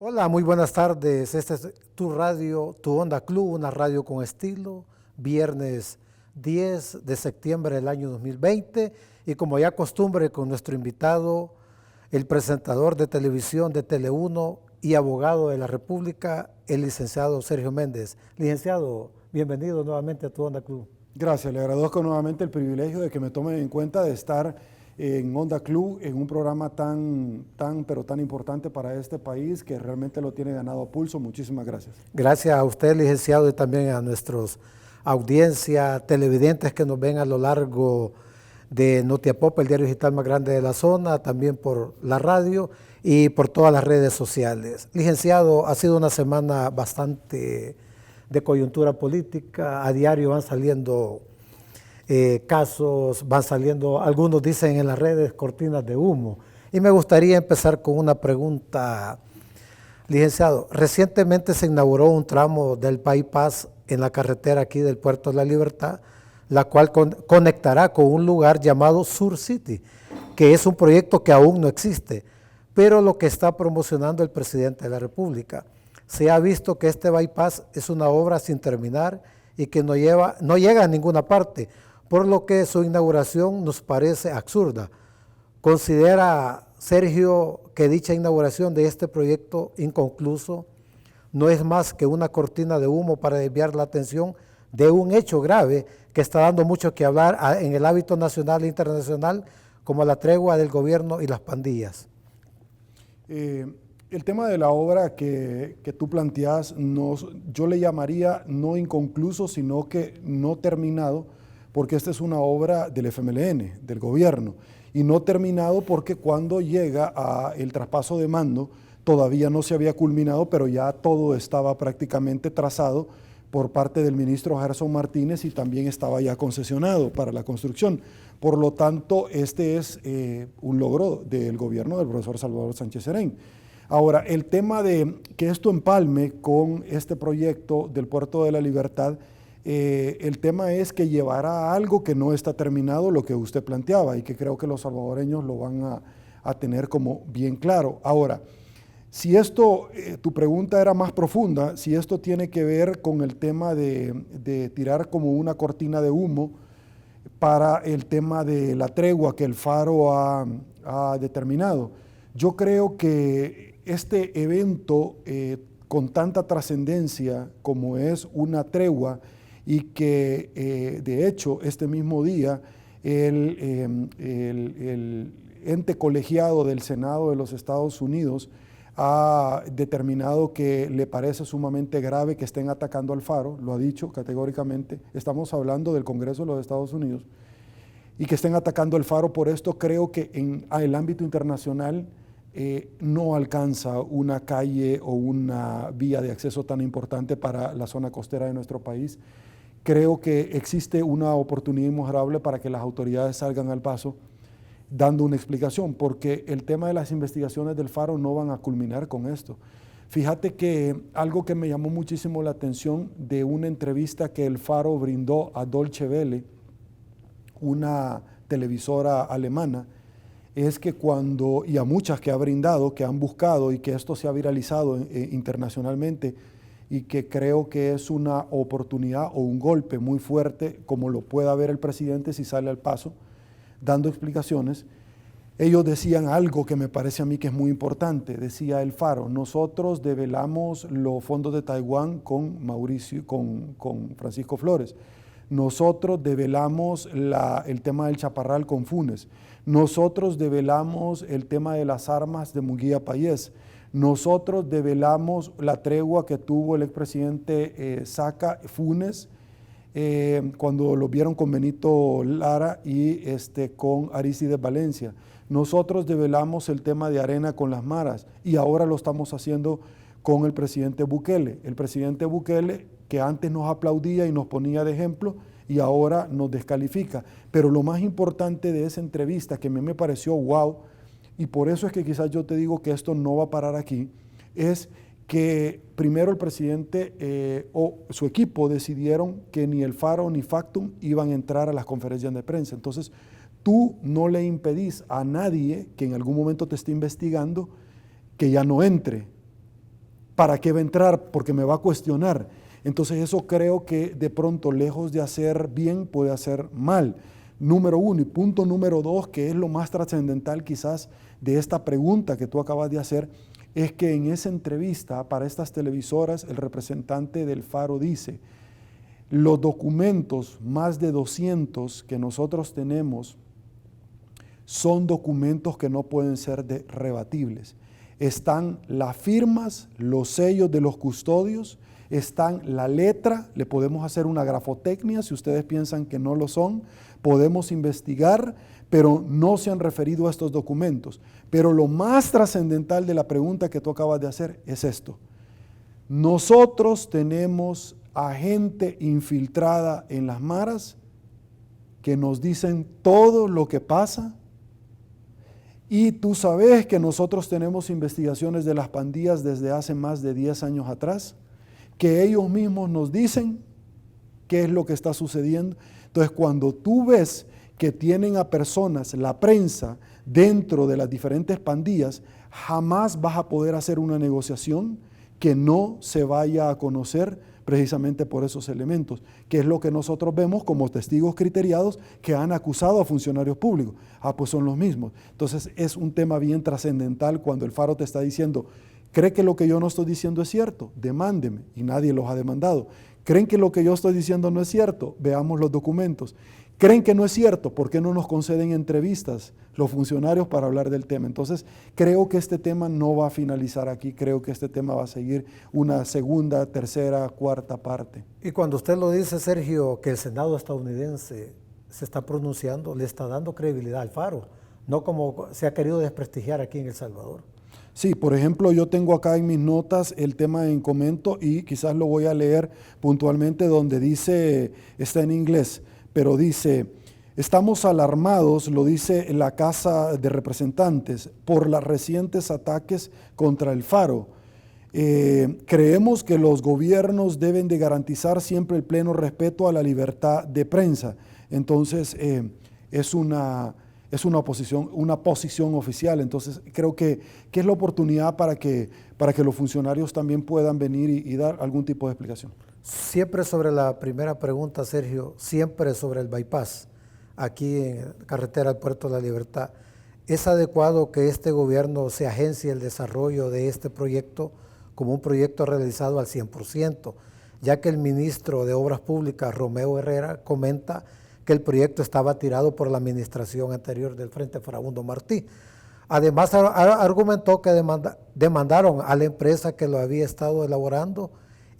Hola, muy buenas tardes. Esta es tu radio, tu Onda Club, una radio con estilo. Viernes 10 de septiembre del año 2020. Y como ya costumbre con nuestro invitado, el presentador de televisión de Tele1 y abogado de la República, el licenciado Sergio Méndez. Licenciado, bienvenido nuevamente a tu Onda Club. Gracias, le agradezco nuevamente el privilegio de que me tomen en cuenta de estar en Onda Club, en un programa pero tan importante para este país que realmente lo tiene ganado a pulso. Muchísimas gracias. Gracias a usted, licenciado, y también a nuestros audiencia, televidentes que nos ven a lo largo de Notiapop, el diario digital más grande de la zona, también por la radio y por todas las redes sociales. Licenciado, ha sido una semana bastante de coyuntura política. A diario van saliendo casos, van saliendo, algunos dicen en las redes, cortinas de humo. Y me gustaría empezar con una pregunta. Licenciado, recientemente se inauguró un tramo del bypass en la carretera aquí del Puerto de la Libertad, la cual conectará con un lugar llamado Sur City, que es un proyecto que aún no existe, pero lo que está promocionando el presidente de la República. Se ha visto que este bypass es una obra sin terminar y que no llega a ninguna parte, por lo que su inauguración nos parece absurda. ¿Considera, Sergio, que dicha inauguración de este proyecto inconcluso no es más que una cortina de humo para desviar la atención de un hecho grave que está dando mucho que hablar en el ámbito nacional e internacional, como la tregua del gobierno y las pandillas? El tema de la obra que tú planteas, yo le llamaría no inconcluso, sino que no terminado, porque esta es una obra del FMLN, del gobierno, y no terminado porque cuando llega a el traspaso de mando, todavía no se había culminado, pero ya todo estaba prácticamente trazado por parte del ministro Gerson Martínez y también estaba ya concesionado para la construcción. Por lo tanto, este es un logro del gobierno del profesor Salvador Sánchez Serén. Ahora, el tema de que esto empalme con este proyecto del Puerto de la Libertad, el tema es que llevará a algo que no está terminado, lo que usted planteaba, y que creo que los salvadoreños lo van a tener como bien claro. Ahora, si esto, tu pregunta era más profunda, si esto tiene que ver con el tema de tirar como una cortina de humo para el tema de la tregua que el Faro ha determinado. Yo creo que este evento con tanta trascendencia como es una tregua y que de hecho este mismo día el ente colegiado del Senado de los Estados Unidos ha determinado que le parece sumamente grave que estén atacando al Faro, lo ha dicho categóricamente, estamos hablando del Congreso de los Estados Unidos, y que estén atacando el Faro por esto, creo que en el ámbito internacional no alcanza una calle o una vía de acceso tan importante para la zona costera de nuestro país. Creo que existe una oportunidad inmejorable para que las autoridades salgan al paso dando una explicación, porque el tema de las investigaciones del Faro no van a culminar con esto. Fíjate que algo que me llamó muchísimo la atención de una entrevista que el Faro brindó a Deutsche Welle, una televisora alemana, es que cuando, y a muchas que ha brindado, que han buscado y que esto se ha viralizado internacionalmente, y que creo que es una oportunidad o un golpe muy fuerte, como lo pueda ver el presidente si sale al paso, dando explicaciones. Ellos decían algo que me parece a mí que es muy importante, decía el Faro: nosotros develamos los fondos de Taiwán con Francisco Flores, nosotros develamos el tema del Chaparral con Funes, nosotros develamos el tema de las armas de Munguía Payés, nosotros develamos la tregua que tuvo el expresidente Saca Funes cuando lo vieron con Benito Lara y con Arístides Valencia. Nosotros develamos el tema de Arena con las maras y ahora lo estamos haciendo con el presidente Bukele. El presidente Bukele, que antes nos aplaudía y nos ponía de ejemplo y ahora nos descalifica. Pero lo más importante de esa entrevista, que a mí me pareció wow, y por eso es que quizás yo te digo que esto no va a parar aquí, es que primero el presidente o su equipo decidieron que ni el Faro ni Factum iban a entrar a las conferencias de prensa. Entonces, tú no le impedís a nadie que en algún momento te esté investigando que ya no entre. ¿Para qué va a entrar? Porque me va a cuestionar. Entonces eso creo que de pronto, lejos de hacer bien, puede hacer mal. Número uno. Y punto número dos, que es lo más trascendental quizás de esta pregunta que tú acabas de hacer, es que en esa entrevista para estas televisoras, el representante del Faro dice: los documentos, más de 200 que nosotros tenemos, son documentos que no pueden ser rebatibles. Están las firmas, los sellos de los custodios, están la letra, le podemos hacer una grafotecnia si ustedes piensan que no lo son, podemos investigar, pero no se han referido a estos documentos. Pero lo más trascendental de la pregunta que tú acabas de hacer es esto: nosotros tenemos a gente infiltrada en las maras que nos dicen todo lo que pasa, y tú sabes que nosotros tenemos investigaciones de las pandillas desde hace más de 10 años atrás, que ellos mismos nos dicen qué es lo que está sucediendo. Entonces, cuando tú ves que tienen a personas, la prensa, dentro de las diferentes pandillas, jamás vas a poder hacer una negociación que no se vaya a conocer precisamente por esos elementos, que es lo que nosotros vemos como testigos criteriados que han acusado a funcionarios públicos. Pues son los mismos. Entonces es un tema bien trascendental cuando el Faro te está diciendo: ¿cree que lo que yo no estoy diciendo es cierto? Demándeme, y nadie los ha demandado. ¿Creen que lo que yo estoy diciendo no es cierto? Veamos los documentos. ¿Creen que no es cierto? ¿Por qué no nos conceden entrevistas los funcionarios para hablar del tema? Entonces, creo que este tema no va a finalizar aquí, creo que este tema va a seguir una segunda, tercera, cuarta parte. Y cuando usted lo dice, Sergio, que el Senado estadounidense se está pronunciando, le está dando credibilidad al Faro, no como se ha querido desprestigiar aquí en El Salvador. Sí, por ejemplo, yo tengo acá en mis notas el tema en comento y quizás lo voy a leer puntualmente, donde dice, está en inglés, pero dice: estamos alarmados, lo dice la Casa de Representantes, por los recientes ataques contra el Faro. Creemos que los gobiernos deben de garantizar siempre el pleno respeto a la libertad de prensa. Entonces, es una posición oficial. Entonces, creo que es la oportunidad para que los funcionarios también puedan venir y dar algún tipo de explicación. Siempre sobre la primera pregunta, Sergio, siempre sobre el bypass, aquí en carretera al Puerto de la Libertad. ¿Es adecuado que este gobierno se agencie el desarrollo de este proyecto como un proyecto realizado al 100%, ya que el ministro de Obras Públicas, Romeo Herrera, comenta que el proyecto estaba tirado por la administración anterior del Frente Farabundo Martí? Además, argumentó que demandaron a la empresa que lo había estado elaborando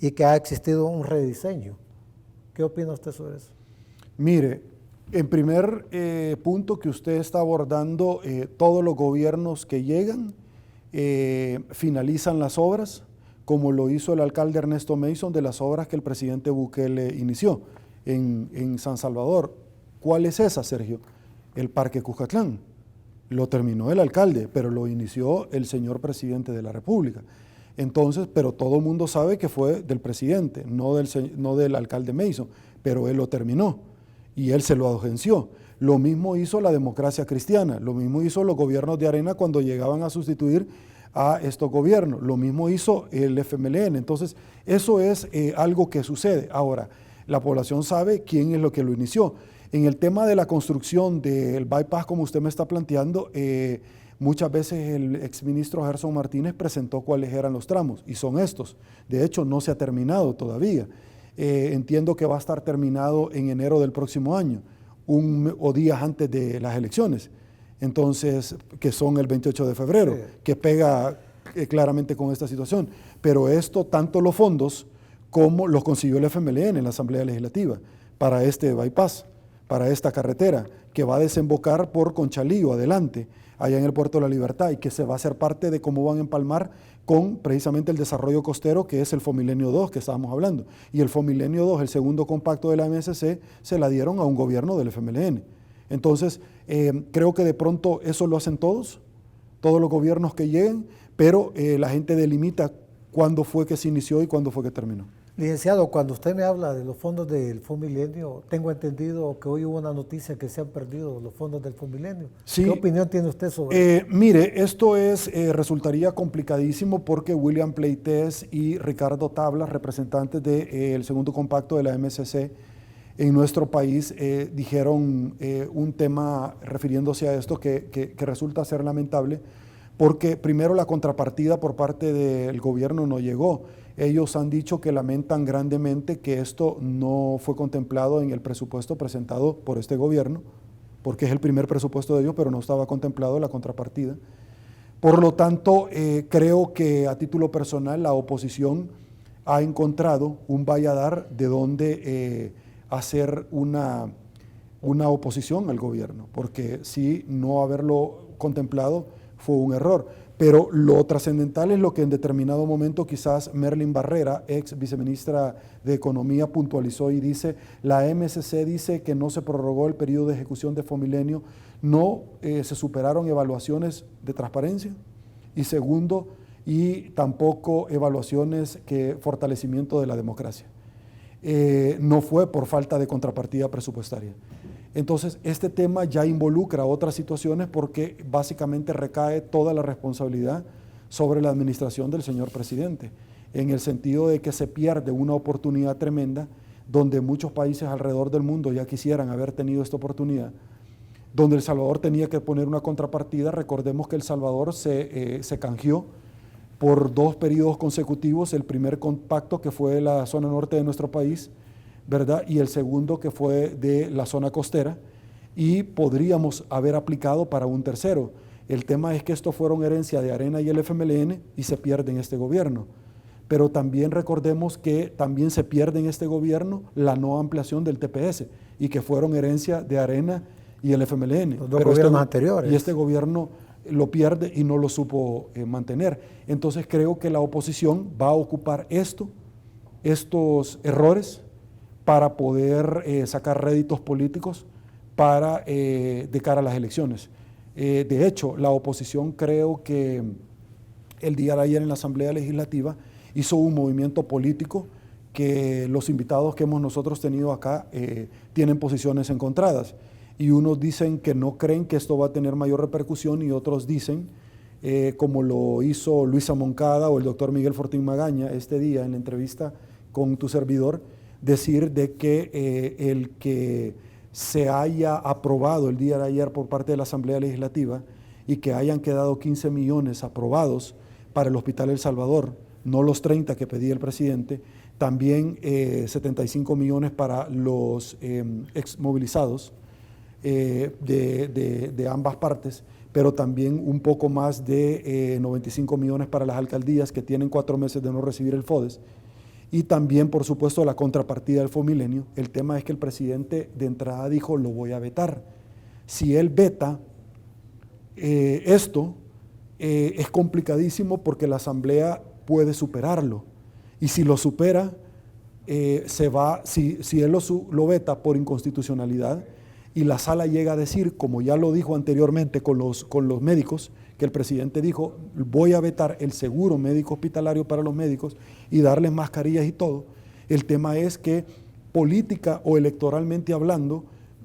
y que ha existido un rediseño. ¿Qué opina usted sobre eso? Mire, en primer punto que usted está abordando, todos los gobiernos que llegan finalizan las obras, como lo hizo el alcalde Ernesto Mason de las obras que el presidente Bukele inició en San Salvador. ¿Cuál es esa, Sergio? El Parque Cuscatlán. Lo terminó el alcalde, pero lo inició el señor presidente de la República. Entonces, pero todo el mundo sabe que fue del presidente, no del alcalde Mason, pero él lo terminó y él se lo agenció. Lo mismo hizo la democracia cristiana, lo mismo hizo los gobiernos de Arena cuando llegaban a sustituir a estos gobiernos, lo mismo hizo el FMLN. Entonces, eso es algo que sucede. Ahora, la población sabe quién es lo que lo inició. En el tema de la construcción del bypass, como usted me está planteando, muchas veces el exministro Gerson Martínez presentó cuáles eran los tramos, y son estos. De hecho, no se ha terminado todavía. Entiendo que va a estar terminado en enero del próximo año, o días antes de las elecciones, entonces, que son el 28 de febrero, sí, que pega claramente con esta situación. Pero esto, tanto los fondos como los consiguió el FMLN en la Asamblea Legislativa para este bypass, para esta carretera que va a desembocar por Conchalío adelante, allá en el Puerto de la Libertad, y que se va a hacer parte de cómo van a empalmar con precisamente el desarrollo costero, que es el Fomilenio 2 que estábamos hablando. Y el Fomilenio 2, el segundo compacto de la MSC, se la dieron a un gobierno del FMLN. Entonces, creo que de pronto eso lo hacen todos los gobiernos que lleguen, pero la gente delimita cuándo fue que se inició y cuándo fue que terminó. Licenciado, cuando usted me habla de los fondos del Fonmilenio, tengo entendido que hoy hubo una noticia que se han perdido los fondos del Fonmilenio. Sí. ¿Qué opinión tiene usted sobre eso? Mire, esto resultaría complicadísimo porque William Pleites y Ricardo Tablas, representantes del segundo compacto de la MSC en nuestro país, dijeron un tema refiriéndose a esto que resulta ser lamentable, porque primero la contrapartida por parte del gobierno no llegó. Ellos han dicho que lamentan grandemente que esto no fue contemplado en el presupuesto presentado por este gobierno, porque es el primer presupuesto de ellos, pero no estaba contemplado la contrapartida. Por lo tanto, creo que a título personal la oposición ha encontrado un valladar de donde hacer una oposición al gobierno, porque sí, no haberlo contemplado fue un error. Pero lo trascendental es lo que en determinado momento quizás Merlin Barrera, ex viceministra de Economía, puntualizó y dice: la MSC dice que no se prorrogó el periodo de ejecución de Fonmilenio, no se superaron evaluaciones de transparencia, y segundo, y tampoco evaluaciones que fortalecimiento de la democracia. No fue por falta de contrapartida presupuestaria. Entonces, este tema ya involucra otras situaciones porque básicamente recae toda la responsabilidad sobre la administración del señor presidente, en el sentido de que se pierde una oportunidad tremenda donde muchos países alrededor del mundo ya quisieran haber tenido esta oportunidad, donde El Salvador tenía que poner una contrapartida. Recordemos que El Salvador se canjeó por 2 periodos consecutivos, el primer compacto que fue de la zona norte de nuestro país, ¿verdad? Y el segundo que fue de la zona costera, y podríamos haber aplicado para un tercero. El tema es que esto fueron herencia de Arena y el FMLN y se pierde en este gobierno. Pero también recordemos que también se pierde en este gobierno la no ampliación del TPS y que fueron herencia de Arena y el FMLN. Los dos gobiernos anteriores. Y este gobierno lo pierde y no lo supo mantener. Entonces creo que la oposición va a ocupar estos errores para poder sacar réditos políticos de cara a las elecciones. De hecho, la oposición, creo que el día de ayer en la Asamblea Legislativa hizo un movimiento político que los invitados que hemos nosotros tenido acá tienen posiciones encontradas, y unos dicen que no creen que esto va a tener mayor repercusión, y otros dicen, como lo hizo Luisa Moncada o el doctor Miguel Fortín Magaña este día en la entrevista con tu servidor, decir de que el que se haya aprobado el día de ayer por parte de la Asamblea Legislativa y que hayan quedado 15 millones aprobados para el Hospital El Salvador, no los 30 que pedía el presidente, también 75 millones para los exmovilizados de ambas partes, pero también un poco más de 95 millones para las alcaldías que tienen 4 meses de no recibir el FODES. Y también, por supuesto, la contrapartida del Fonmilenio. El tema es que el presidente de entrada dijo: lo voy a vetar. Si él veta esto, es complicadísimo porque la Asamblea puede superarlo. Y si lo supera, si él lo veta por inconstitucionalidad y la sala llega a decir, como ya lo dijo anteriormente con los médicos, que el presidente dijo: voy a vetar el seguro médico hospitalario para los médicos y darles mascarillas y todo. El tema es que política o electoralmente hablando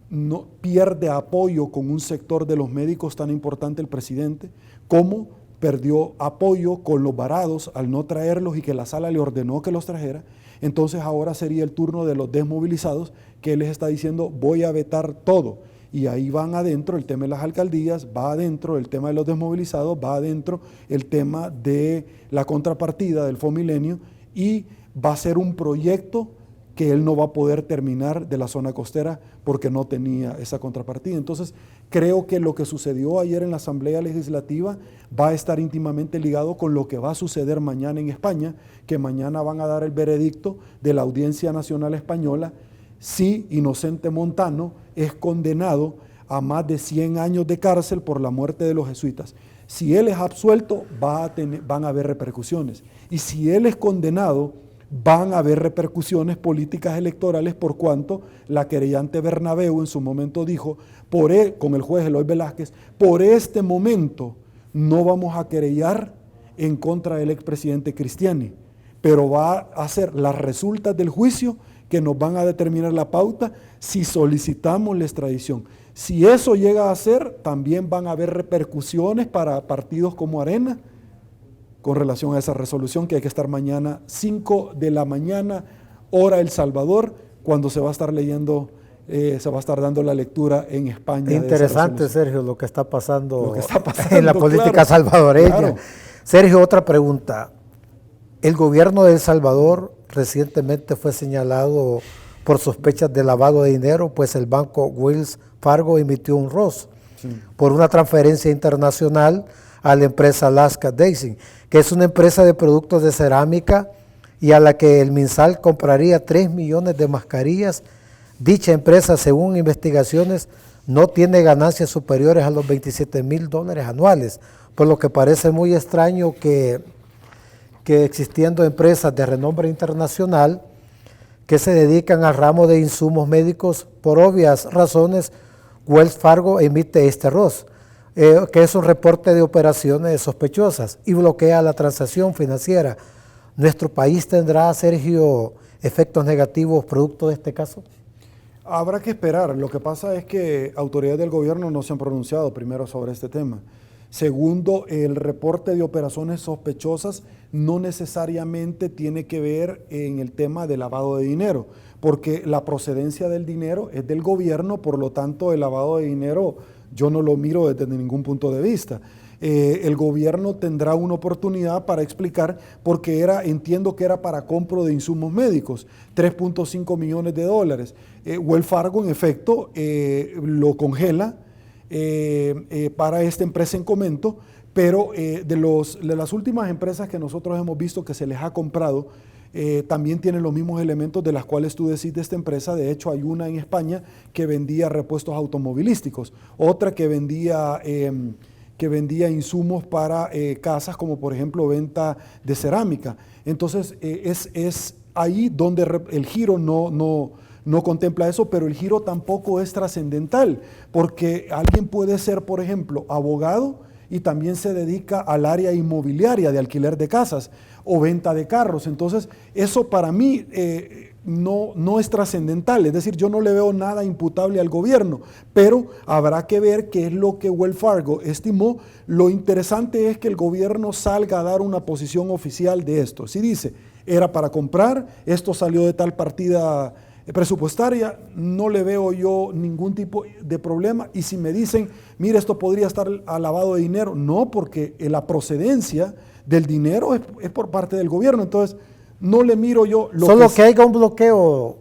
no pierde apoyo con un sector de los médicos tan importante el presidente, como perdió apoyo con los varados al no traerlos y que la sala le ordenó que los trajera. Entonces ahora sería el turno de los desmovilizados, que él les está diciendo: voy a vetar todo. Y ahí van adentro el tema de las alcaldías, va adentro el tema de los desmovilizados, va adentro el tema de la contrapartida del Fonmilenio, y va a ser un proyecto que él no va a poder terminar de la zona costera porque no tenía esa contrapartida. Entonces, creo que lo que sucedió ayer en la Asamblea Legislativa va a estar íntimamente ligado con lo que va a suceder mañana en España, que mañana van a dar el veredicto de la Audiencia Nacional Española si Inocente Montano es condenado a más de 100 años de cárcel por la muerte de los jesuitas. Si él es absuelto, van a haber repercusiones. Y si él es condenado, van a haber repercusiones políticas electorales, por cuanto la querellante Bernabeu en su momento dijo, con el juez Eloy Velázquez: por este momento no vamos a querellar en contra del expresidente Cristiani, pero va a ser las resultas del juicio que nos van a determinar la pauta si solicitamos la extradición. Si eso llega a ser, también van a haber repercusiones para partidos como Arena con relación a esa resolución que hay que estar mañana 5 de la mañana, hora El Salvador, cuando se va a estar leyendo, se va a estar dando la lectura en España. Interesante, Sergio, lo que está pasando en en la política salvadoreña. Claro. Sergio, otra pregunta. El gobierno de El Salvador recientemente fue señalado por sospechas de lavado de dinero, pues el banco Wells Fargo emitió un ROS por una transferencia internacional a la empresa Alaska Daisy, que es una empresa de productos de cerámica y a la que el MinSal compraría 3 millones de mascarillas. Dicha empresa, según investigaciones, no tiene ganancias superiores a los $27,000 anuales, por lo que parece muy extraño que existiendo empresas de renombre internacional que se dedican al ramo de insumos médicos, por obvias razones, Wells Fargo emite este ROS, que es un reporte de operaciones sospechosas y bloquea la transacción financiera. ¿Nuestro país tendrá, Sergio, efectos negativos producto de este caso? Habrá que esperar. Lo que pasa es que autoridades del gobierno no se han pronunciado primero sobre este tema. Segundo, el reporte de operaciones sospechosas no necesariamente tiene que ver en el tema de lavado de dinero, porque la procedencia del dinero es del gobierno, por lo tanto el lavado de dinero yo no lo miro desde ningún punto de vista. El gobierno tendrá una oportunidad para explicar, porque entiendo que era para compra de insumos médicos, $3.5 millones. Wells Fargo en efecto lo congela para esta empresa en comento, pero de las últimas empresas que nosotros hemos visto que se les ha comprado, también tienen los mismos elementos de las cuales tú decís de esta empresa. De hecho, hay una en España que vendía repuestos automovilísticos, otra que vendía insumos para casas, como por ejemplo venta de cerámica. Entonces, es ahí donde el giro no contempla eso, pero el giro tampoco es trascendental, porque alguien puede ser, por ejemplo, abogado y también se dedica al área inmobiliaria de alquiler de casas o venta de carros. Entonces, eso para mí no es trascendental, es decir, yo no le veo nada imputable al gobierno, pero habrá que ver qué es lo que Wells Fargo estimó. Lo interesante es que el gobierno salga a dar una posición oficial de esto. Si dice, era para comprar, esto salió de tal partida presupuestaria, no le veo yo ningún tipo de problema. Y si me dicen, mire, esto podría estar a lavado de dinero, no, porque la procedencia del dinero es por parte del gobierno. Entonces, no le miro yo... Solo que haya un bloqueo,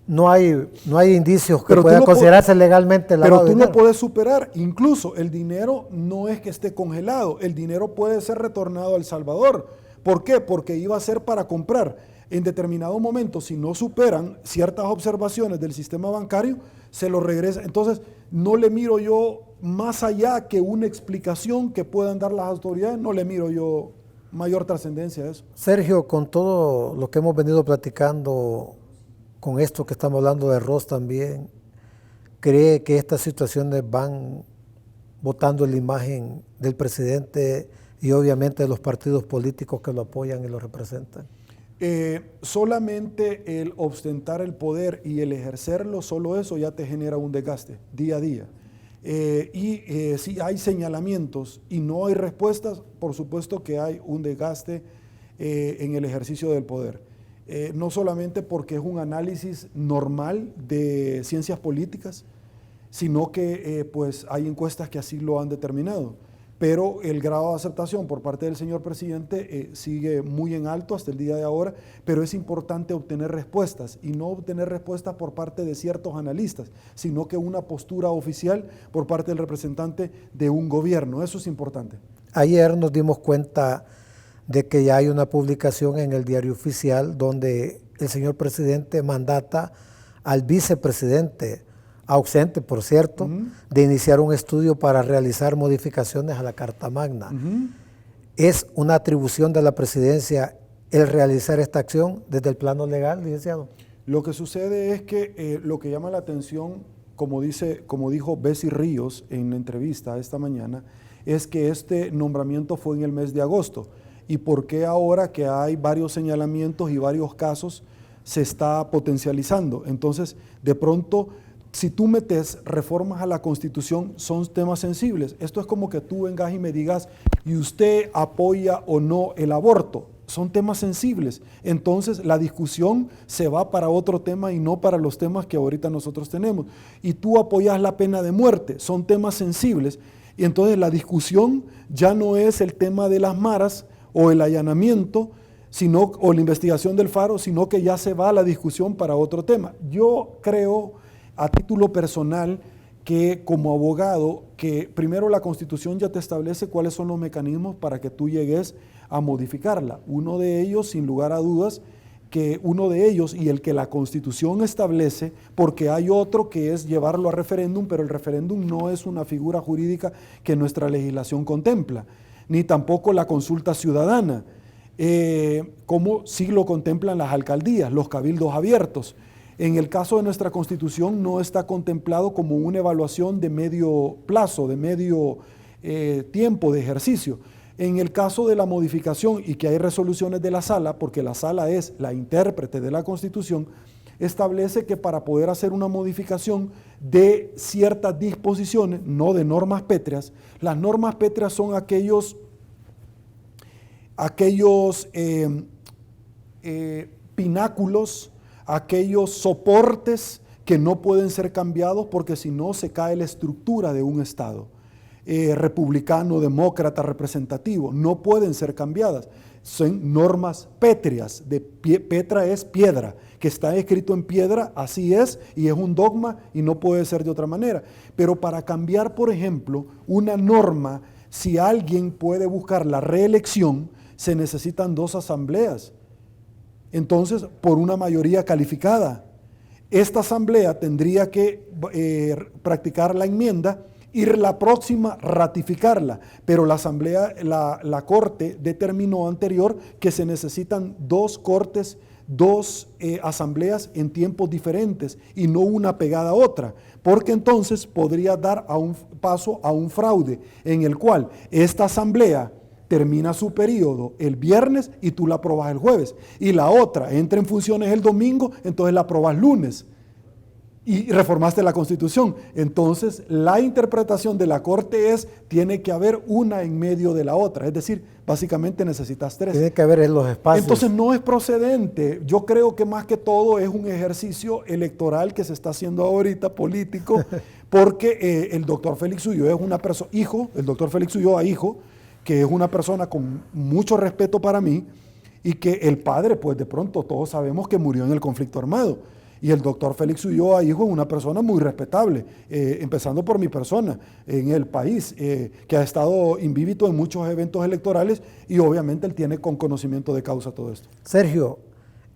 no hay indicios que puedan considerarse legalmente lavado de dinero. Pero tú lo puedes superar. Incluso el dinero no es que esté congelado, el dinero puede ser retornado a El Salvador. ¿Por qué? Porque iba a ser para comprar. En determinado momento, si no superan ciertas observaciones del sistema bancario, se lo regresa. Entonces, no le miro yo más allá que una explicación que puedan dar las autoridades, no le miro yo mayor trascendencia a eso. Sergio, con todo lo que hemos venido platicando, con esto que estamos hablando de ROS también, ¿cree que estas situaciones van botando la imagen del presidente y obviamente de los partidos políticos que lo apoyan y lo representan? Solamente el ostentar el poder y el ejercerlo, solo eso ya te genera un desgaste día a día. Si hay señalamientos y no hay respuestas, por supuesto que hay un desgaste en el ejercicio del poder. No solamente porque es un análisis normal de ciencias políticas, sino que pues hay encuestas que así lo han determinado. Pero el grado de aceptación por parte del señor presidente sigue muy en alto hasta el día de ahora, pero es importante obtener respuestas, y no obtener respuestas por parte de ciertos analistas, sino que una postura oficial por parte del representante de un gobierno. Eso es importante. Ayer nos dimos cuenta de que ya hay una publicación en el Diario Oficial donde el señor presidente mandata al vicepresidente, ausente por cierto, de iniciar un estudio para realizar modificaciones a la Carta Magna. ¿Es una atribución de la presidencia el realizar esta acción desde el plano legal, licenciado? Lo que sucede es que lo que llama la atención, como dijo Bessie Ríos en la entrevista esta mañana, es que este nombramiento fue en el mes de agosto. y por qué ahora que hay varios señalamientos y varios casos se está potencializando. Entonces, de pronto, si tú metes reformas a la Constitución, son temas sensibles. Esto es como que tú vengas y me digas, ¿y usted apoya o no el aborto? Son temas sensibles. Entonces, la discusión se va para otro tema y no para los temas que ahorita nosotros tenemos. Y tú apoyas la pena de muerte, son temas sensibles. Y entonces la discusión ya no es el tema de las maras o el allanamiento, o la investigación del Faro, sino que ya se va a la discusión para otro tema. Yo creo, a título personal, que como abogado, que primero la Constitución ya te establece cuáles son los mecanismos para que tú llegues a modificarla. Uno de ellos, sin lugar a dudas, y el que la Constitución establece, porque hay otro que es llevarlo a referéndum, pero el referéndum no es una figura jurídica que nuestra legislación contempla, ni tampoco la consulta ciudadana, como sí lo contemplan las alcaldías, los cabildos abiertos. En el caso de nuestra Constitución no está contemplado como una evaluación de medio plazo, de medio tiempo de ejercicio. En el caso de la modificación y que hay resoluciones de la Sala, porque la Sala es la intérprete de la Constitución, establece que para poder hacer una modificación de ciertas disposiciones, no de normas pétreas, las normas pétreas son aquellos pináculos, aquellos soportes que no pueden ser cambiados porque si no se cae la estructura de un Estado. Republicano, demócrata, representativo, no pueden ser cambiadas. Son normas pétreas, petra es piedra, que está escrito en piedra, así es, y es un dogma y no puede ser de otra manera. Pero para cambiar, por ejemplo, una norma, si alguien puede buscar la reelección, se necesitan 2 asambleas. Entonces, por una mayoría calificada. Esta asamblea tendría que practicar la enmienda y la próxima ratificarla, pero la asamblea, la corte determinó anterior que se necesitan 2 cortes, 2 asambleas en tiempos diferentes y no una pegada a otra, porque entonces podría dar paso a un fraude en el cual esta asamblea termina su periodo el viernes y tú la aprobas el jueves, y la otra entra en funciones el domingo, entonces la aprobas lunes. Y reformaste la Constitución. Entonces, la interpretación de la Corte tiene que haber una en medio de la otra. Es decir, básicamente necesitas 3. Tiene que haber en los espacios. Entonces, no es procedente. Yo creo que más que todo es un ejercicio electoral que se está haciendo ahorita, político, porque el doctor Félix Ulloa es una persona, el doctor Félix Ulloa, hijo, que es una persona con mucho respeto para mí, y que el padre, pues de pronto todos sabemos que murió en el conflicto armado. Y el doctor Félix Ulloa, hijo, es una persona muy respetable, empezando por mi persona en el país, que ha estado invívido en muchos eventos electorales y obviamente él tiene con conocimiento de causa todo esto. Sergio,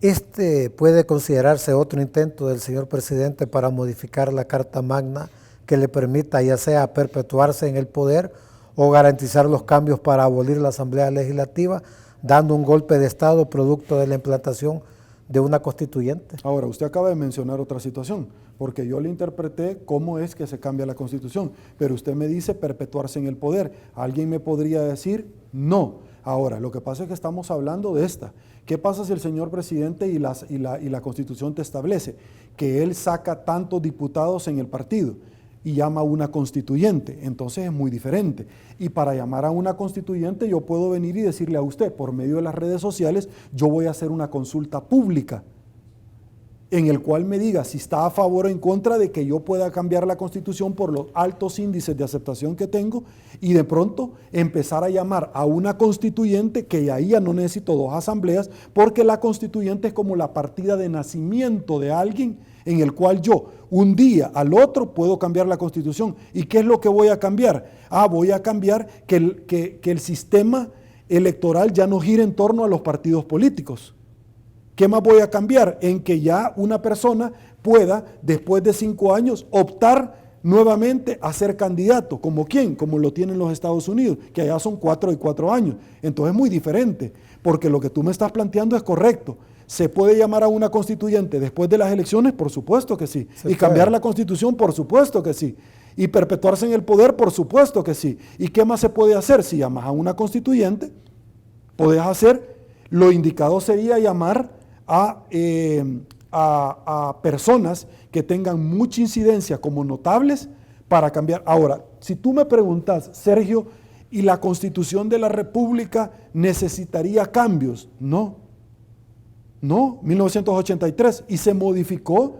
¿este puede considerarse otro intento del señor presidente para modificar la Carta Magna que le permita ya sea perpetuarse en el poder o garantizar los cambios para abolir la Asamblea Legislativa, dando un golpe de Estado producto de la implantación de una constituyente? Ahora, usted acaba de mencionar otra situación, porque yo le interpreté cómo es que se cambia la Constitución, pero usted me dice perpetuarse en el poder. Alguien me podría decir no. Ahora, lo que pasa es que estamos hablando de esta. ¿Qué pasa si el señor presidente y la Constitución te establece que él saca tantos diputados en el partido y llama a una constituyente? Entonces es muy diferente. Y para llamar a una constituyente yo puedo venir y decirle a usted, por medio de las redes sociales, yo voy a hacer una consulta pública en el cual me diga si está a favor o en contra de que yo pueda cambiar la Constitución por los altos índices de aceptación que tengo, y de pronto empezar a llamar a una constituyente, que ahí ya no necesito 2 asambleas, porque la constituyente es como la partida de nacimiento de alguien en el cual yo un día al otro puedo cambiar la Constitución. ¿Y qué es lo que voy a cambiar? Voy a cambiar que el sistema electoral ya no gire en torno a los partidos políticos. ¿Qué más voy a cambiar? En que ya una persona pueda, después de 5 años, optar nuevamente a ser candidato. ¿Como quién? Como lo tienen los Estados Unidos, que allá son 4 y 4 años. Entonces es muy diferente, porque lo que tú me estás planteando es correcto. ¿Se puede llamar a una constituyente después de las elecciones? Por supuesto que sí. ¿Y cambiar la Constitución? Por supuesto que sí. ¿Y perpetuarse en el poder? Por supuesto que sí. ¿Y qué más se puede hacer si llamas a una constituyente? podés hacer, lo indicado sería llamar a personas que tengan mucha incidencia como notables para cambiar. Ahora, si tú me preguntas, Sergio, ¿y la Constitución de la República necesitaría cambios? No, 1983, y se modificó,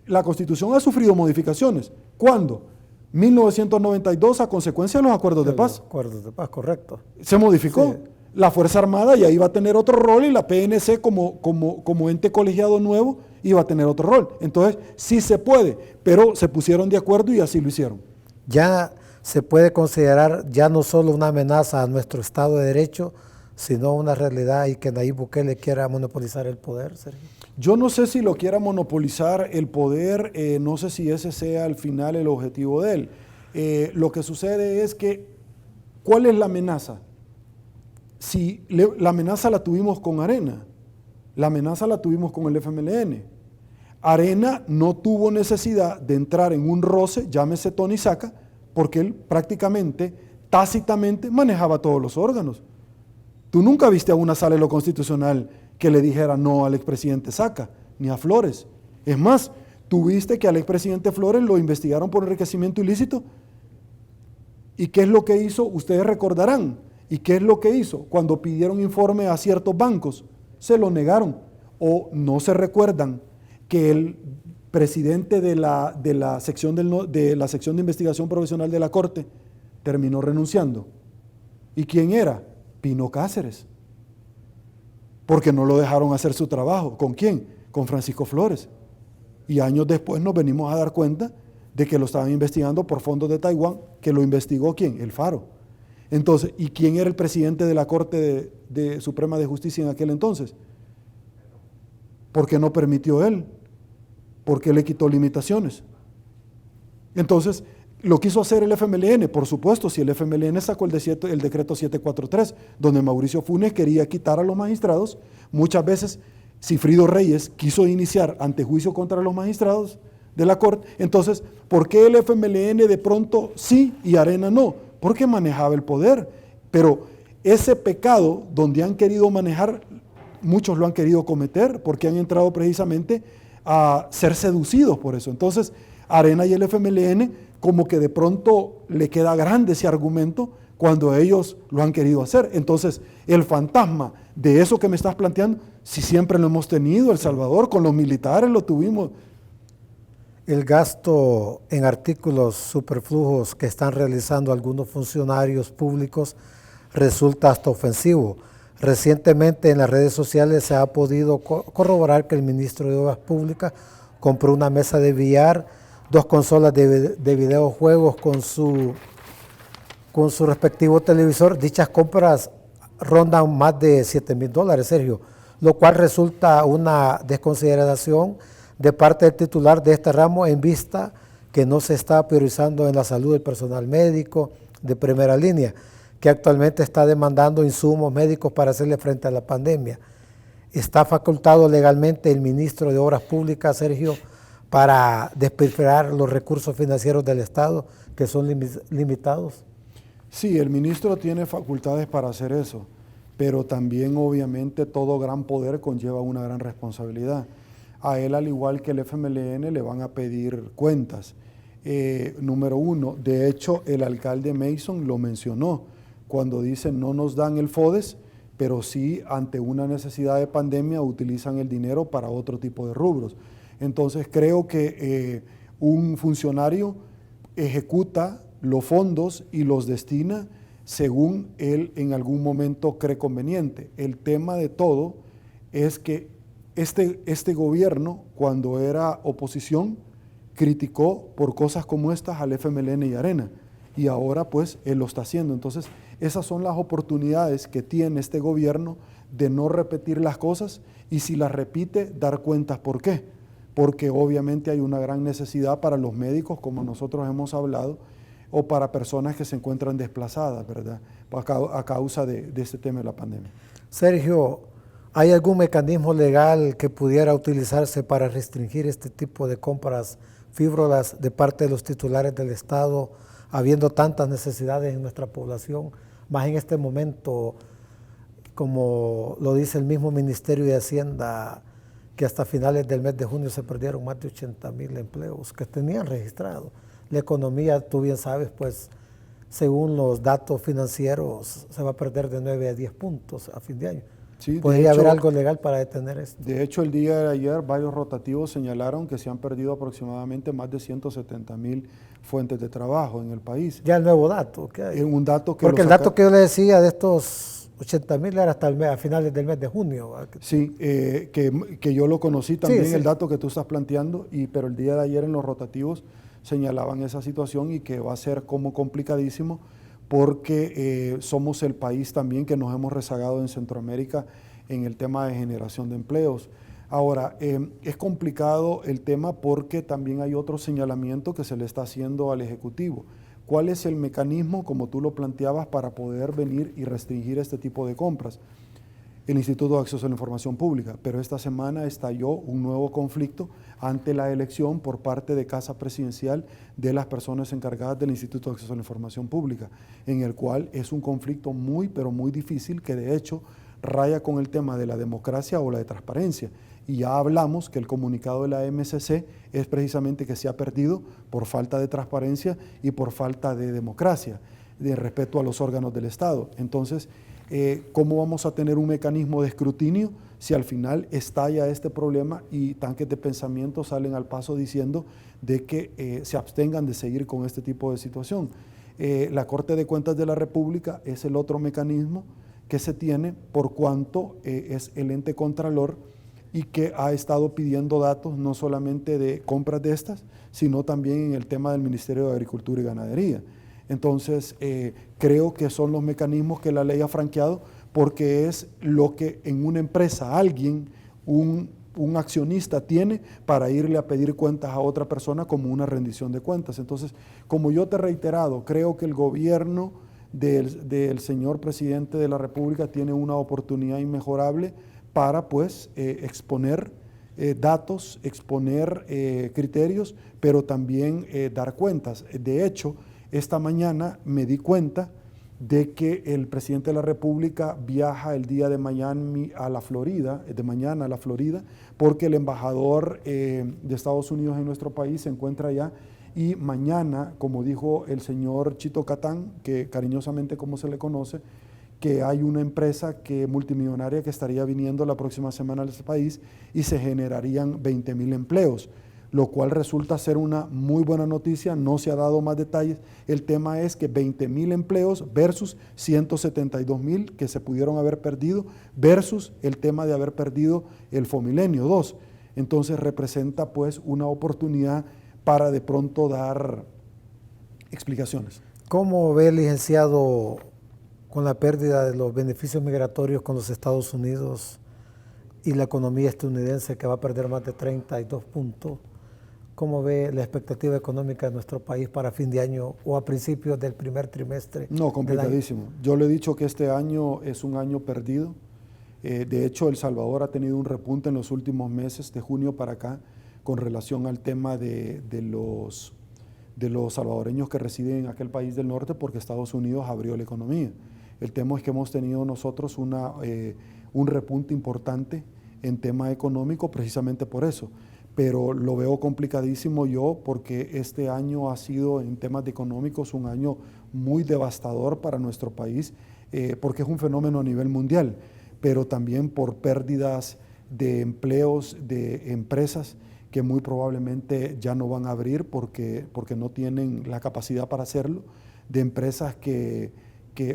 la Constitución ha sufrido modificaciones. ¿Cuándo? 1992 a consecuencia de los acuerdos de paz. Acuerdos de paz, correcto. Se modificó. Sí. La Fuerza Armada ya iba a tener otro rol y la PNC como ente colegiado nuevo iba a tener otro rol. Entonces, sí se puede, pero se pusieron de acuerdo y así lo hicieron. Ya se puede considerar ya no solo una amenaza a nuestro Estado de Derecho, sino una realidad y que Nayib Bukele quiera monopolizar el poder, Sergio. Yo no sé si lo quiera monopolizar el poder, no sé si ese sea al final el objetivo de él. Lo que sucede es que, ¿cuál es la amenaza? Si la amenaza la tuvimos con Arena, la amenaza la tuvimos con el FMLN. Arena no tuvo necesidad de entrar en un roce, llámese Tony Saca, porque él prácticamente, tácitamente, manejaba todos los órganos. Tú nunca viste a una sala de lo constitucional que le dijera no al expresidente Saca, ni a Flores. Es más, tú viste que al expresidente Flores lo investigaron por enriquecimiento ilícito. ¿Y qué es lo que hizo? Ustedes recordarán. ¿Y qué es lo que hizo? Cuando pidieron informe a ciertos bancos, se lo negaron. O no se recuerdan que el presidente de la sección de investigación profesional de la Corte terminó renunciando. ¿Y quién era? Pino Cáceres. Porque no lo dejaron hacer su trabajo. ¿Con quién? Con Francisco Flores. Y años después nos venimos a dar cuenta de que lo estaban investigando por fondos de Taiwán, que lo investigó ¿quién? El Faro. Entonces, ¿y quién era el presidente de la Corte de Suprema de Justicia en aquel entonces? ¿Por qué no permitió él? ¿Por qué le quitó limitaciones? Entonces, lo quiso hacer el FMLN, por supuesto, si el FMLN sacó el decreto 743, donde Mauricio Funes quería quitar a los magistrados, muchas veces Cifrido Reyes quiso iniciar antejuicio contra los magistrados de la Corte. Entonces, ¿por qué el FMLN de pronto sí y Arena no? Porque manejaba el poder, pero ese pecado donde han querido manejar, muchos lo han querido cometer porque han entrado precisamente a ser seducidos por eso. Entonces, Arena y el FMLN como que de pronto le queda grande ese argumento cuando ellos lo han querido hacer. Entonces, el fantasma de eso que me estás planteando, si siempre lo hemos tenido, El Salvador, con los militares lo tuvimos. El gasto en artículos superfluos que están realizando algunos funcionarios públicos resulta hasta ofensivo. Recientemente en las redes sociales se ha podido corroborar que el ministro de Obras Públicas compró una mesa de billar, 2 consolas de videojuegos con su respectivo televisor. Dichas compras rondan más de $7,000, Sergio, lo cual resulta una desconsideración de parte del titular de este ramo en vista que no se está priorizando en la salud del personal médico de primera línea, que actualmente está demandando insumos médicos para hacerle frente a la pandemia. Está facultado legalmente el ministro de Obras Públicas, Sergio, para despilfarrar los recursos financieros del Estado, que son limitados. Sí, el ministro tiene facultades para hacer eso, pero también obviamente todo gran poder conlleva una gran responsabilidad. A él, al igual que el FMLN, le van a pedir cuentas. Número uno, de hecho, el alcalde Mason lo mencionó cuando dice no nos dan el FODES, pero sí ante una necesidad de pandemia utilizan el dinero para otro tipo de rubros. Entonces creo que un funcionario ejecuta los fondos y los destina según él en algún momento cree conveniente. El tema de todo es que este gobierno, cuando era oposición, criticó por cosas como estas al FMLN y Arena, y ahora pues él lo está haciendo. Entonces esas son las oportunidades que tiene este gobierno de no repetir las cosas, y si las repite, dar cuentas por qué. Porque obviamente hay una gran necesidad para los médicos, como nosotros hemos hablado, o para personas que se encuentran desplazadas, ¿verdad?, a causa de este tema de la pandemia. Sergio, ¿hay algún mecanismo legal que pudiera utilizarse para restringir este tipo de compras frívolas de parte de los titulares del Estado, habiendo tantas necesidades en nuestra población, más en este momento como lo dice el mismo Ministerio de Hacienda, que hasta finales del mes de junio se perdieron más de 80,000 empleos que tenían registrados. La economía, tú bien sabes, pues según los datos financieros se va a perder de 9 a 10 puntos a fin de año. Sí, ¿Podría haber algo legal para detener esto? De hecho, el día de ayer varios rotativos señalaron que se han perdido aproximadamente más de 170,000 fuentes de trabajo en el país. Ya el nuevo dato que hay. Un dato que porque el dato que yo le decía de estos 80,000 era hasta a finales del mes de junio. Sí, que yo lo conocí también, sí. El dato que tú estás planteando, pero el día de ayer en los rotativos señalaban esa situación y que va a ser como complicadísimo porque somos el país también que nos hemos rezagado en Centroamérica en el tema de generación de empleos. Ahora, es complicado el tema porque también hay otro señalamiento que se le está haciendo al Ejecutivo. ¿Cuál es el mecanismo, como tú lo planteabas, para poder venir y restringir este tipo de compras? El Instituto de Acceso a la Información Pública, pero esta semana estalló un nuevo conflicto ante la elección por parte de Casa Presidencial de las personas encargadas del Instituto de Acceso a la Información Pública, en el cual es un conflicto muy, pero muy difícil que de hecho raya con el tema de la democracia o la de transparencia. Y ya hablamos que el comunicado de la MCC es precisamente que se ha perdido por falta de transparencia y por falta de democracia, de respeto a los órganos del Estado. Entonces, ¿cómo vamos a tener un mecanismo de escrutinio si al final estalla este problema y tanques de pensamiento salen al paso diciendo de que se abstengan de seguir con este tipo de situación? La Corte de Cuentas de la República es el otro mecanismo que se tiene por cuanto es el ente contralor y que ha estado pidiendo datos no solamente de compras de estas, sino también en el tema del Ministerio de Agricultura y Ganadería. Entonces, creo que son los mecanismos que la ley ha franqueado porque es lo que en una empresa alguien, un accionista tiene para irle a pedir cuentas a otra persona como una rendición de cuentas. Entonces, como yo te he reiterado, creo que el gobierno del señor presidente de la República tiene una oportunidad inmejorable para pues exponer datos, exponer criterios, pero también dar cuentas. De hecho, esta mañana me di cuenta de que el presidente de la República viaja el día de mañana a la Florida, porque el embajador de Estados Unidos en nuestro país se encuentra allá y mañana, como dijo el señor Chito Catán, que cariñosamente como se le conoce, que hay una empresa multimillonaria que estaría viniendo la próxima semana a este país y se generarían 20,000 empleos, lo cual resulta ser una muy buena noticia. No se ha dado más detalles. El tema es que 20,000 empleos versus 172,000 que se pudieron haber perdido versus el tema de haber perdido el Fomilenio 2. Entonces representa pues una oportunidad para de pronto dar explicaciones. ¿Cómo ve, licenciado, con la pérdida de los beneficios migratorios con los Estados Unidos y la economía estadounidense que va a perder más de 32 puntos? ¿Cómo ve la expectativa económica de nuestro país para fin de año o a principios del primer trimestre? No, complicadísimo. Yo le he dicho que este año es un año perdido. De hecho, El Salvador ha tenido un repunte en los últimos meses, de junio para acá, con relación al tema de los salvadoreños que residen en aquel país del norte, porque Estados Unidos abrió la economía. El tema es que hemos tenido nosotros un repunte importante en tema económico precisamente por eso. Pero lo veo complicadísimo yo porque este año ha sido en temas económicos un año muy devastador para nuestro país porque es un fenómeno a nivel mundial, pero también por pérdidas de empleos, de empresas que muy probablemente ya no van a abrir porque no tienen la capacidad para hacerlo, de empresas que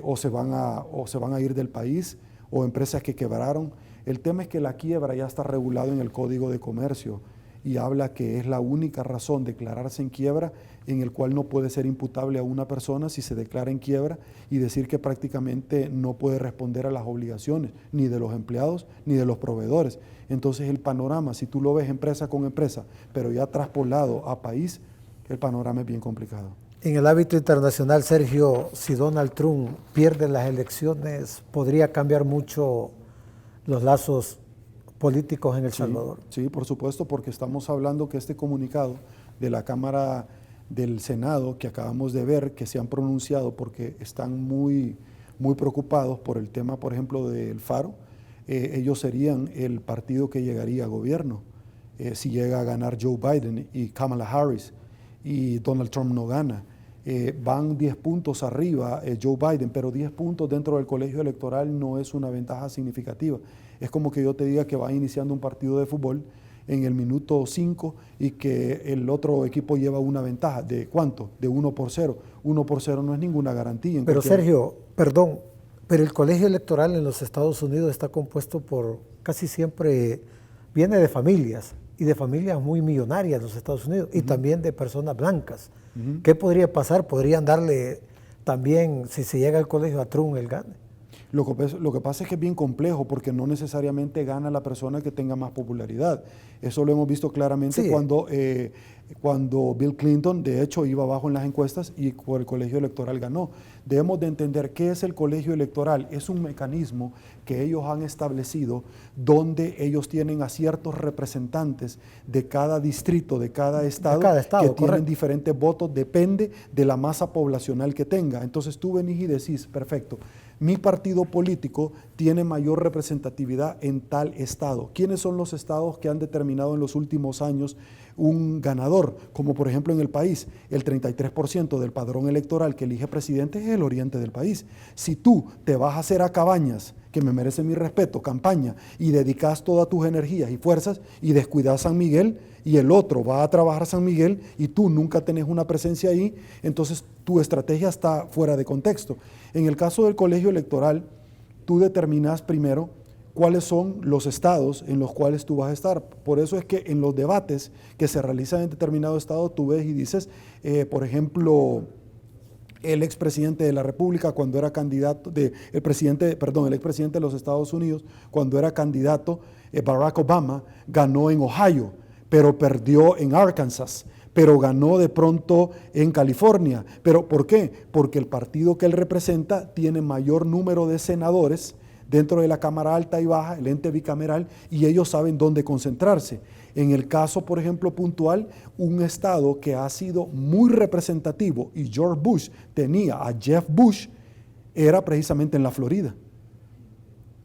o se van a ir del país o empresas que quebraron. El tema es que la quiebra ya está regulado en el Código de Comercio y habla que es la única razón declararse en quiebra en el cual no puede ser imputable a una persona si se declara en quiebra y decir que prácticamente no puede responder a las obligaciones ni de los empleados ni de los proveedores. Entonces el panorama, si tú lo ves empresa con empresa, pero ya traspolado a país, el panorama es bien complicado. En el ámbito internacional, Sergio, si Donald Trump pierde las elecciones, ¿podría cambiar mucho los lazos políticos en El Salvador? Sí, por supuesto, porque estamos hablando que este comunicado de la Cámara del Senado que acabamos de ver, que se han pronunciado porque están muy muy preocupados por el tema, por ejemplo, del Faro. Ellos serían el partido que llegaría a gobierno si llega a ganar Joe Biden y Kamala Harris y Donald Trump no gana. Van 10 puntos arriba Joe Biden, pero 10 puntos dentro del colegio electoral no es una ventaja significativa. Es como que yo te diga que va iniciando un partido de fútbol en el minuto 5 y que el otro equipo lleva una ventaja. ¿De cuánto? De 1-0. 1-0 no es ninguna garantía. Pero Sergio, perdón, pero el colegio electoral en los Estados Unidos está compuesto por, casi siempre, viene de familias, y de familias muy millonarias en los Estados Unidos, y también de personas blancas. ¿Qué podría pasar? ¿Podrían darle también, si se llega al colegio, a Trump el gane? Lo que pasa es que es bien complejo porque no necesariamente gana la persona que tenga más popularidad. Eso lo hemos visto claramente Sí. cuando Bill Clinton, de hecho, iba abajo en las encuestas y por el colegio electoral ganó. Debemos de entender qué es el colegio electoral. Es un mecanismo que ellos han establecido donde ellos tienen a ciertos representantes de cada distrito, de cada estado que tienen diferentes votos, depende de la masa poblacional que tenga. Entonces tú venís y decís, perfecto, mi partido político tiene mayor representatividad en tal estado. ¿Quiénes son los estados que han determinado en los últimos años un ganador? Como por ejemplo en el país, el 33% del padrón electoral que elige presidente es el oriente del país. Si tú te vas a hacer a Cabañas, que me merece mi respeto, campaña, y dedicas todas tus energías y fuerzas y descuidas San Miguel, y el otro va a trabajar San Miguel y tú nunca tenés una presencia ahí, entonces tu estrategia está fuera de contexto. En el caso del colegio electoral, tú determinas primero cuáles son los estados en los cuales tú vas a estar. Por eso es que en los debates que se realizan en determinado estado, tú ves y dices, por ejemplo, el expresidente de la República cuando era candidato, el expresidente de los Estados Unidos cuando era candidato, Barack Obama, ganó en Ohio, pero perdió en Arkansas, pero ganó de pronto en California. ¿Pero por qué? Porque el partido que él representa tiene mayor número de senadores dentro de la Cámara Alta y Baja, el ente bicameral, y ellos saben dónde concentrarse. En el caso, por ejemplo, puntual, un estado que ha sido muy representativo, y George Bush tenía a Jeff Bush, era precisamente en la Florida.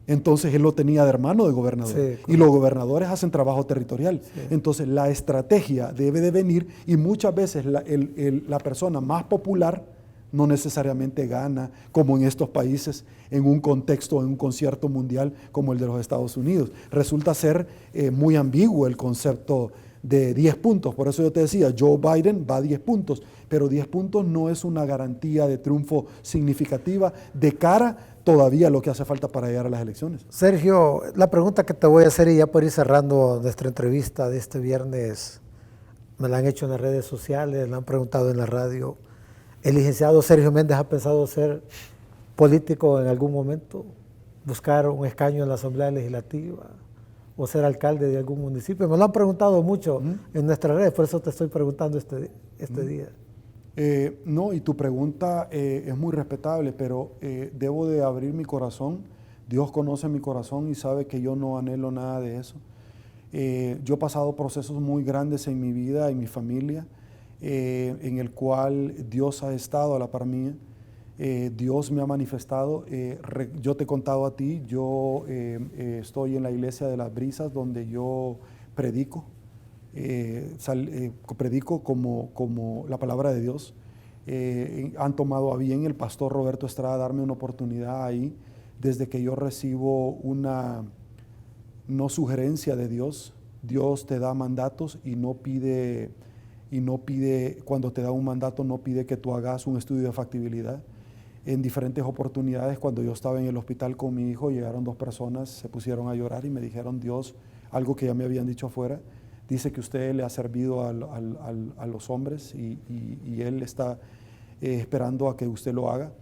Entonces él lo tenía de hermano de gobernador. Sí, y los gobernadores hacen trabajo territorial. Sí. Entonces la estrategia debe de venir y muchas veces la persona más popular no necesariamente gana, como en estos países, en un contexto, en un concierto mundial como el de los Estados Unidos. Resulta ser muy ambiguo el concepto de 10 puntos. Por eso yo te decía, Joe Biden va a 10 puntos, pero 10 puntos no es una garantía de triunfo significativa de cara todavía a lo que hace falta para llegar a las elecciones. Sergio, la pregunta que te voy a hacer, y ya por ir cerrando nuestra entrevista de este viernes, me la han hecho en las redes sociales, la han preguntado en la radio. ¿El licenciado Sergio Méndez ha pensado ser político en algún momento? ¿Buscar un escaño en la Asamblea Legislativa? ¿O ser alcalde de algún municipio? Me lo han preguntado mucho en nuestras redes, por eso te estoy preguntando este día. No, y tu pregunta es muy respetable, pero debo de abrir mi corazón. Dios conoce mi corazón y sabe que yo no anhelo nada de eso. Yo he pasado procesos muy grandes en mi vida, en mi familia, en el cual Dios ha estado a la par mía. Dios me ha manifestado. Yo te he contado a ti, yo estoy en la iglesia de las Brisas donde yo predico. Predico como la palabra de Dios. Han tomado a bien el pastor Roberto Estrada darme una oportunidad ahí desde que yo recibo una no sugerencia de Dios. Dios te da mandatos y no pide, cuando te da un mandato no pide que tú hagas un estudio de factibilidad. En diferentes oportunidades, cuando yo estaba en el hospital con mi hijo, llegaron 2 personas, se pusieron a llorar y me dijeron, Dios, algo que ya me habían dicho afuera, dice que usted le ha servido a los hombres y Él está esperando a que usted lo haga.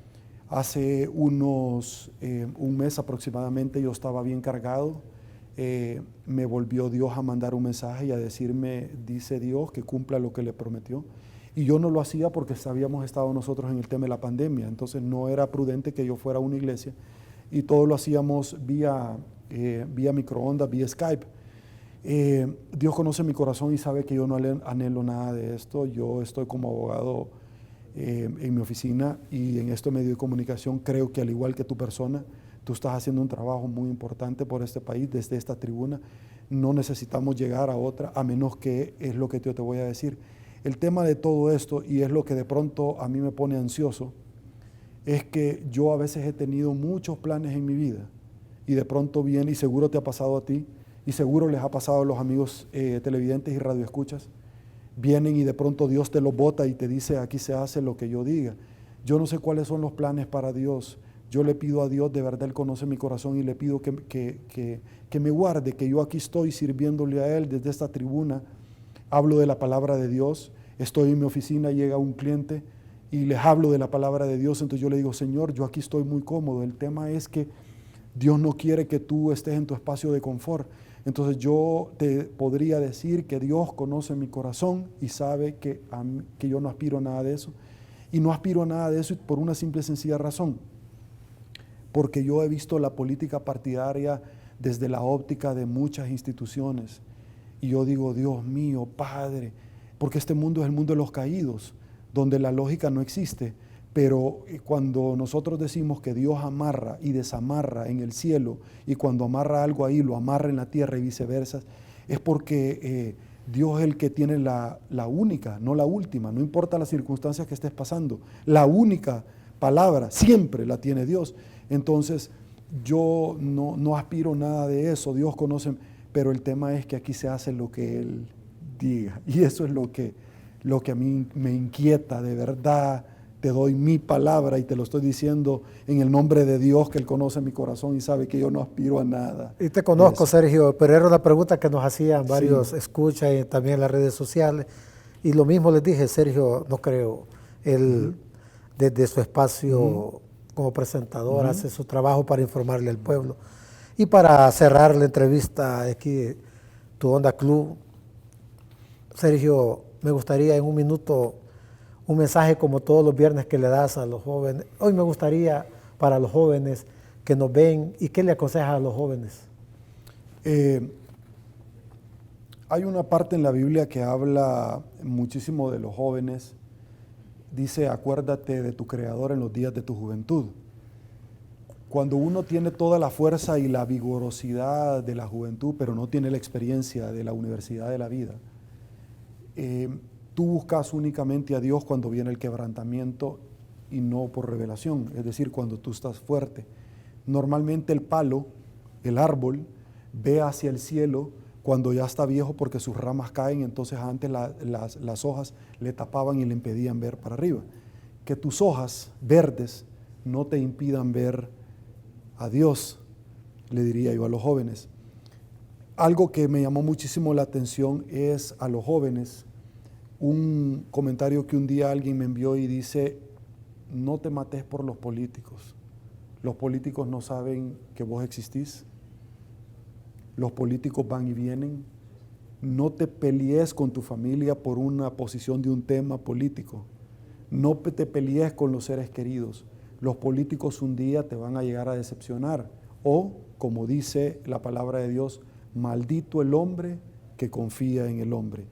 Hace un mes aproximadamente yo estaba bien cargado, me volvió Dios a mandar un mensaje y a decirme, dice Dios, que cumpla lo que le prometió. Y yo no lo hacía porque habíamos estado nosotros en el tema de la pandemia, entonces no era prudente que yo fuera a una iglesia y todo lo hacíamos vía microondas, vía Skype. Dios conoce mi corazón y sabe que yo no anhelo nada de esto. Yo estoy como abogado en mi oficina y en este medio de comunicación. Creo que al igual que tu persona, tú estás haciendo un trabajo muy importante por este país desde esta tribuna. No necesitamos llegar a otra, a menos que es lo que yo te voy a decir. El tema de todo esto, y es lo que de pronto a mí me pone ansioso, es que yo a veces he tenido muchos planes en mi vida y de pronto viene, y seguro te ha pasado a ti, y seguro les ha pasado a los amigos televidentes y radioescuchas, vienen y de pronto Dios te los bota y te dice, aquí se hace lo que yo diga. Yo no sé cuáles son los planes para Dios. Yo le pido a Dios, de verdad Él conoce mi corazón, y le pido que me guarde, que yo aquí estoy sirviéndole a Él desde esta tribuna. Hablo de la palabra de Dios, estoy en mi oficina, llega un cliente y les hablo de la palabra de Dios, entonces yo le digo, Señor, yo aquí estoy muy cómodo. El tema es que Dios no quiere que tú estés en tu espacio de confort. Entonces yo te podría decir que Dios conoce mi corazón y sabe que yo no aspiro a nada de eso. Y no aspiro a nada de eso por una simple y sencilla razón. Porque yo he visto la política partidaria desde la óptica de muchas instituciones. Y yo digo, Dios mío, Padre, porque este mundo es el mundo de los caídos, donde la lógica no existe. Pero cuando nosotros decimos que Dios amarra y desamarra en el cielo, y cuando amarra algo ahí, lo amarra en la tierra y viceversa, es porque Dios es el que tiene la única, no la última, no importa las circunstancias que estés pasando, la única palabra siempre la tiene Dios. Entonces yo no aspiro nada de eso, Dios conoce, pero el tema es que aquí se hace lo que Él diga, y eso es lo que a mí me inquieta de verdad. Te doy mi palabra y te lo estoy diciendo en el nombre de Dios, que Él conoce mi corazón y sabe que yo no aspiro a nada. Y te conozco, Sergio, pero era una pregunta que nos hacían varios Sí. escuchas y también en las redes sociales. Y lo mismo les dije, Sergio, no creo. Él, desde su espacio como presentador, hace su trabajo para informarle al pueblo. Y para cerrar la entrevista aquí, Tu Onda Club, Sergio, me gustaría en un minuto un mensaje como todos los viernes que le das a los jóvenes. Hoy me gustaría para los jóvenes que nos ven, ¿y qué le aconsejas a los jóvenes? Hay una parte en la Biblia que habla muchísimo de los jóvenes. Dice, acuérdate de tu Creador en los días de tu juventud. Cuando uno tiene toda la fuerza y la vigorosidad de la juventud, pero no tiene la experiencia de la universidad de la vida, tú buscas únicamente a Dios cuando viene el quebrantamiento y no por revelación, es decir, cuando tú estás fuerte. Normalmente el palo, el árbol, ve hacia el cielo cuando ya está viejo porque sus ramas caen, entonces antes las hojas le tapaban y le impedían ver para arriba. Que tus hojas verdes no te impidan ver a Dios, le diría yo a los jóvenes. Algo que me llamó muchísimo la atención es a los jóvenes, un comentario que un día alguien me envió y dice, no te mates por los políticos no saben que vos existís, los políticos van y vienen, no te pelees con tu familia por una posición de un tema político, no te pelees con los seres queridos, los políticos un día te van a llegar a decepcionar, o como dice la palabra de Dios, maldito el hombre que confía en el hombre.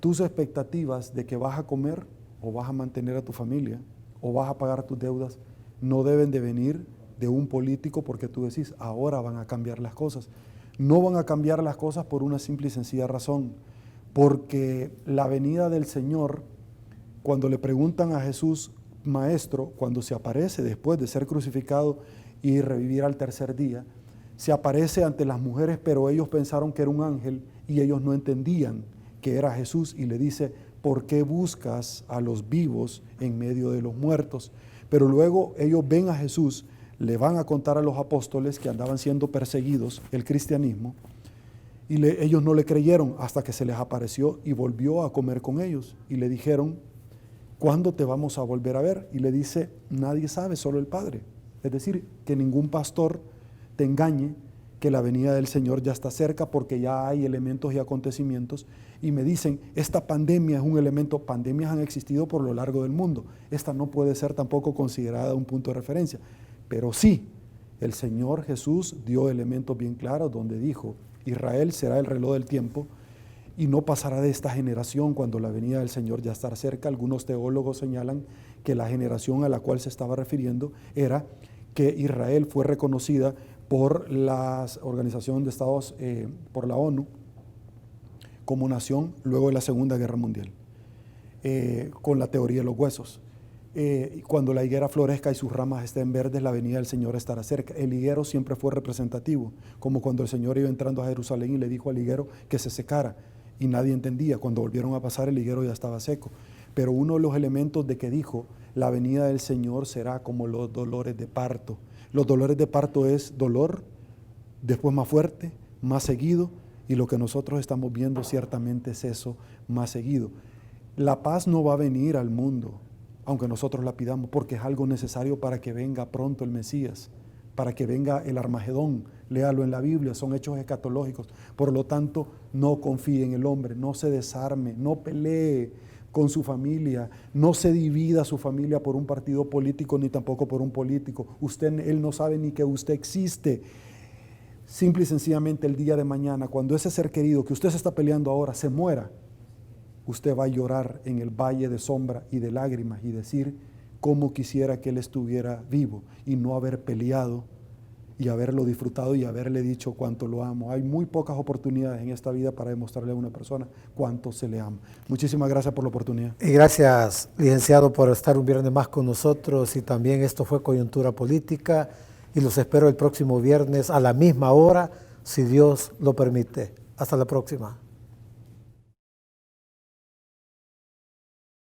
Tus expectativas de que vas a comer o vas a mantener a tu familia o vas a pagar tus deudas no deben de venir de un político porque tú decís, ahora van a cambiar las cosas. No van a cambiar las cosas por una simple y sencilla razón, porque la venida del Señor, cuando le preguntan a Jesús, Maestro, cuando se aparece después de ser crucificado y revivir al tercer día, se aparece ante las mujeres, pero ellos pensaron que era un ángel y ellos no entendían que era Jesús, y le dice, ¿por qué buscas a los vivos en medio de los muertos? Pero luego ellos ven a Jesús, le van a contar a los apóstoles que andaban siendo perseguidos, el cristianismo, y ellos no le creyeron hasta que se les apareció y volvió a comer con ellos, y le dijeron, ¿cuándo te vamos a volver a ver? Y le dice, nadie sabe, solo el Padre. Es decir, que ningún pastor te engañe, que la venida del Señor ya está cerca porque ya hay elementos y acontecimientos. Y me dicen, esta pandemia es un elemento, pandemias han existido por lo largo del mundo. Esta no puede ser tampoco considerada un punto de referencia. Pero sí, el Señor Jesús dio elementos bien claros donde dijo, Israel será el reloj del tiempo y no pasará de esta generación cuando la venida del Señor ya estará cerca. Algunos teólogos señalan que la generación a la cual se estaba refiriendo era que Israel fue reconocida por la Organización de Estados, por la ONU, como nación luego de la Segunda Guerra Mundial, con la teoría de los huesos. Cuando la higuera florezca y sus ramas estén verdes, la venida del Señor estará cerca. El higuero siempre fue representativo, como cuando el Señor iba entrando a Jerusalén y le dijo al higuero que se secara, y nadie entendía. Cuando volvieron a pasar, el higuero ya estaba seco. Pero uno de los elementos de que dijo, la venida del Señor será como los dolores de parto. Los dolores de parto es dolor, después más fuerte, más seguido, y lo que nosotros estamos viendo ciertamente es eso, más seguido. La paz no va a venir al mundo, aunque nosotros la pidamos, porque es algo necesario para que venga pronto el Mesías, para que venga el Armagedón. Léalo en la Biblia, son hechos escatológicos. Por lo tanto, no confíe en el hombre, no se desarme, no pelee con su familia, no se divida su familia por un partido político ni tampoco por un político. Él no sabe ni que usted existe. Simple y sencillamente el día de mañana, cuando ese ser querido que usted se está peleando ahora se muera, usted va a llorar en el valle de sombra y de lágrimas y decir cómo quisiera que él estuviera vivo y no haber peleado y haberlo disfrutado y haberle dicho cuánto lo amo. Hay muy pocas oportunidades en esta vida para demostrarle a una persona cuánto se le ama. Muchísimas gracias por la oportunidad. Y gracias, licenciado, por estar un viernes más con nosotros, y también esto fue Coyuntura Política, y los espero el próximo viernes a la misma hora, si Dios lo permite. Hasta la próxima.